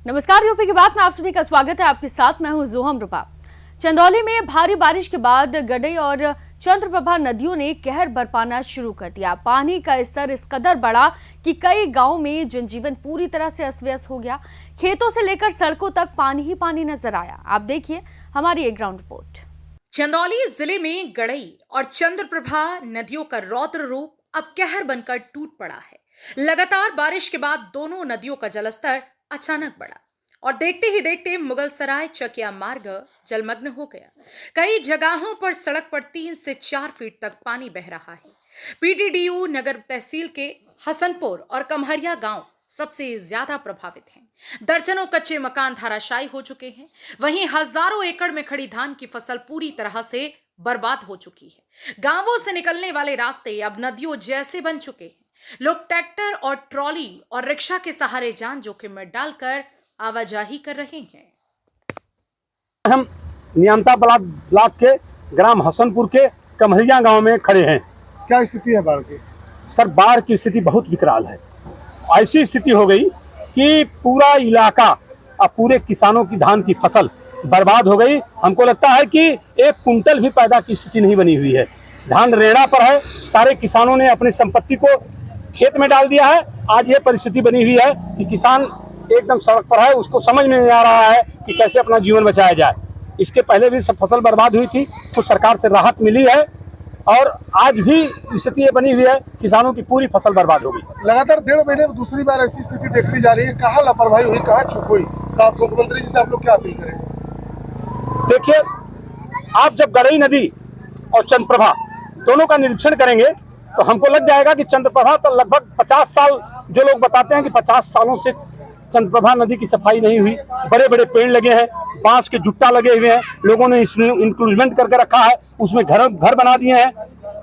नमस्कार, यूपी की बात में आप सभी का स्वागत है। आपके साथ मैं हूं जोहम रूपा। चंदौली में भारी बारिश के बाद गडई और चंद्रप्रभा नदियों ने कहर बरपाना शुरू कर दिया। पानी का स्तर इस कदर बढ़ा कि कई गांवों में जनजीवन पूरी तरह से अस्त व्यस्त हो गया। खेतों से लेकर सड़कों तक पानी ही पानी नजर आया। आप देखिए हमारी एक ग्राउंड रिपोर्ट। चंदौली जिले में गडई और चंद्रप्रभा नदियों का रौद्र रूप अब कहर बनकर टूट पड़ा है। लगातार बारिश के बाद दोनों नदियों का जलस्तर अचानक बढ़ा और देखते ही देखते मुगलसराय चकिया मार्ग जलमग्न हो गया। कई जगहों पर सड़क पर 3 से 4 फीट तक पानी बह रहा है। पीडीडीयू नगर तहसील के हसनपुर और कमहरिया गांव सबसे ज्यादा प्रभावित हैं। दर्जनों कच्चे मकान धराशायी हो चुके हैं। वहीं हजारों एकड़ में खड़ी धान की फसल पूरी तरह से बर्बाद हो चुकी है। गांवों से निकलने वाले रास्ते अब नदियों जैसे बन चुके हैं। लोग ट्रैक्टर और ट्रॉली और रिक्शा के सहारे जान जोखिम में डालकर आवाजाही कर रहे हैं। हम नियमता ब्लॉक के ग्राम हसनपुर के कमहरिया गांव में खड़े हैं। क्या स्थिति है बाढ़ की? सर, बाढ़ की स्थिति बहुत विकराल है। ऐसी स्थिति हो गई कि पूरा इलाका, अब पूरे किसानों की धान की फसल बर्बाद हो गई। हमको लगता है कि 1 कुंटल भी पैदा की स्थिति नहीं बनी हुई है। धान रेड़ा पर है। सारे किसानों ने अपनी संपत्ति को खेत में डाल दिया है। आज ये परिस्थिति बनी हुई है कि किसान एकदम सड़क पर है। उसको समझ में नहीं आ रहा है कि कैसे अपना जीवन बचाया जाए। इसके पहले भी सब फसल बर्बाद हुई थी, कुछ सरकार से राहत मिली है और आज भी स्थिति ये बनी हुई है, किसानों की पूरी फसल बर्बाद हो गई। लगातार 1.5 महीने में दूसरी बार ऐसी स्थिति देखी जा रही है। कहाँ लापरवाही हुई, कहाँ चूक हुई? साहब, मुख्यमंत्री जी से आप लोग क्या अपील करेंगे? देखिए, आप जब गडई नदी और चंद्रप्रभा दोनों का निरीक्षण करेंगे तो हमको लग जाएगा कि चंद्रप्रभा तो लगभग 50 साल, जो लोग बताते हैं कि 50 सालों से चंद्रप्रभा नदी की सफाई नहीं हुई। बड़े बड़े पेड़ लगे हैं, बांस के जुट्टा लगे हुए हैं, लोगों ने इसमें इंक्लूजमेंट करके रखा है, उसमें घर बना दिए हैं।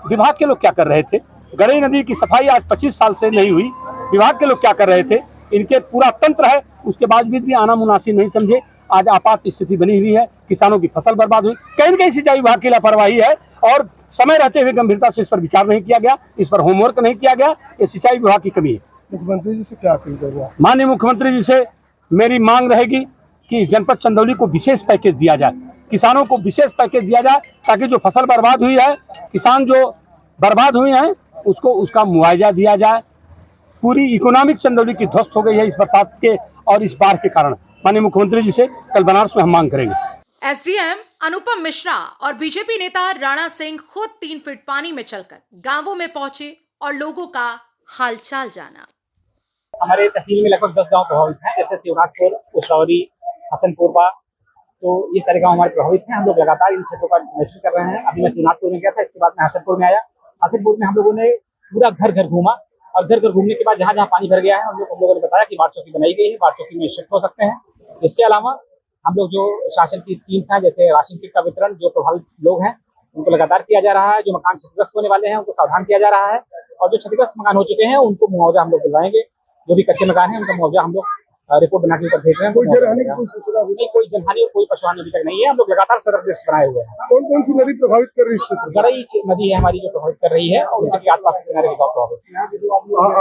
विभाग के लोग क्या कर रहे थे? गडई नदी की सफाई आज 25 साल से नहीं हुई। विभाग के लोग क्या कर रहे थे? इनके पूरा तंत्र है, उसके बावजूद भी आना मुनासिब नहीं समझे। आज आपात स्थिति बनी हुई है, किसानों की फसल बर्बाद हुई। कहीं न कहीं सिंचाई विभाग की लापरवाही है और समय रहते हुए गंभीरता से इस पर विचार नहीं किया गया, इस पर होमवर्क नहीं किया गया। ये सिंचाई विभाग की कमी है। मुख्यमंत्री जी से क्या अपील करेंगे? माननीय मुख्यमंत्री जी से मेरी मांग रहेगी कि जनपद चंदौली को विशेष पैकेज दिया जाए, किसानों को विशेष पैकेज दिया जाए, ताकि जो फसल बर्बाद हुई है, किसान जो बर्बाद हुए हैं, उसको उसका मुआवजा दिया जाए। पूरी इकोनॉमिक चंदौली की ध्वस्त हो गई है इस बरसात के और इस बाढ़ के कारण। माननीय मुख्यमंत्री जी से कल बनारस में हम मांग करेंगे। एसडीएम अनुपम मिश्रा और बीजेपी नेता राणा सिंह खुद 3 फीट पानी में चलकर गांवों में पहुंचे और लोगों का हालचाल जाना। हमारे तहसील में लगभग 10 गांव प्रभावित हैं, जैसे शिवराजपुर, उसौरी, हसनपुरवा, तो ये सारे गांव हमारे प्रभावित हैं। हम लोग लगातार इन क्षेत्रों का निरीक्षण कर रहे हैं। अभी मैं शिवनाथपुर में गया था, इसके बाद मैं हसनपुर में आया। हसनपुर में हम लोगों ने पूरा घर घर घूमा और घर घर घूमने के बाद जहाँ जहाँ पानी भर गया है हम लोगों ने बताया कि बाढ़ चौकी बनाई गई है, बाढ़ चौकी में शिफ्ट हो सकते हैं। इसके अलावा हम लोग जो शासन की स्कीम्स हैं, जैसे राशन किट का वितरण, जो प्रभावित लोग हैं उनको लगातार किया जा रहा है। जो मकान क्षतिग्रस्त होने वाले हैं उनको सावधान किया जा रहा है और जो क्षतिग्रस्त मकान हो चुके हैं उनको मुआवजा हम लोग दिलवाएंगे। जो भी कच्चे मकान है उनका मुआवजा हम लोग रिपोर्ट बना के ऊपर भेज रहे हैं। कोई जनहानि की सूचना नहीं, कोई जनहानि और कोई पशुहानि अभी तक नहीं है। हम लोग लगातार सतर्क लिस्ट बनाए हुए हैं। कौन कौन सी नदी प्रभावित कर रही है इस क्षेत्र में? गडई नदी है हमारी जो प्रभावित कर रही है और उसी के आसपास के किनारे के गाँव प्रभावित।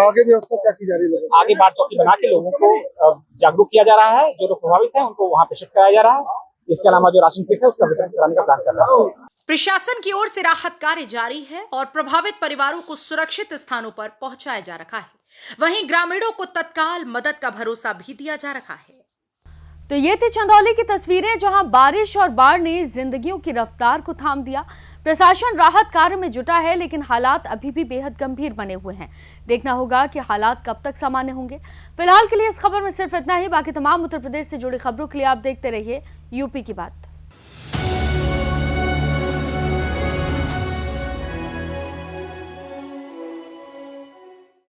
आगे व्यवस्था क्या की जा रही है? आगे बाढ़ चौकी बना के लोगों को जागरूक किया जा रहा है। जो लोग प्रभावित हैं उनको वहाँ पे शिफ्ट कराया जा रहा है। इसके अलावा जो राशन किट है उसका वितरण कराने का प्लान कर रहा है। प्रशासन की ओर से राहत कार्य जारी है और प्रभावित परिवारों को सुरक्षित स्थानों पर पहुंचाया जा रहा है। वहीं ग्रामीणों को तत्काल मदद का भरोसा भी दिया जा रहा है। तो ये थी चंदौली की तस्वीरें, जहां बारिश और बाढ़ ने जिंदगियों की रफ्तार को थाम दिया। प्रशासन राहत कार्य में जुटा है, लेकिन हालात अभी भी बेहद गंभीर बने हुए हैं। देखना होगा कि हालात कब तक सामान्य होंगे। फिलहाल के लिए इस खबर में सिर्फ इतना ही। बाकी तमाम उत्तर प्रदेश से जुड़ी खबरों के लिए आप देखते रहिए यूपी की बात।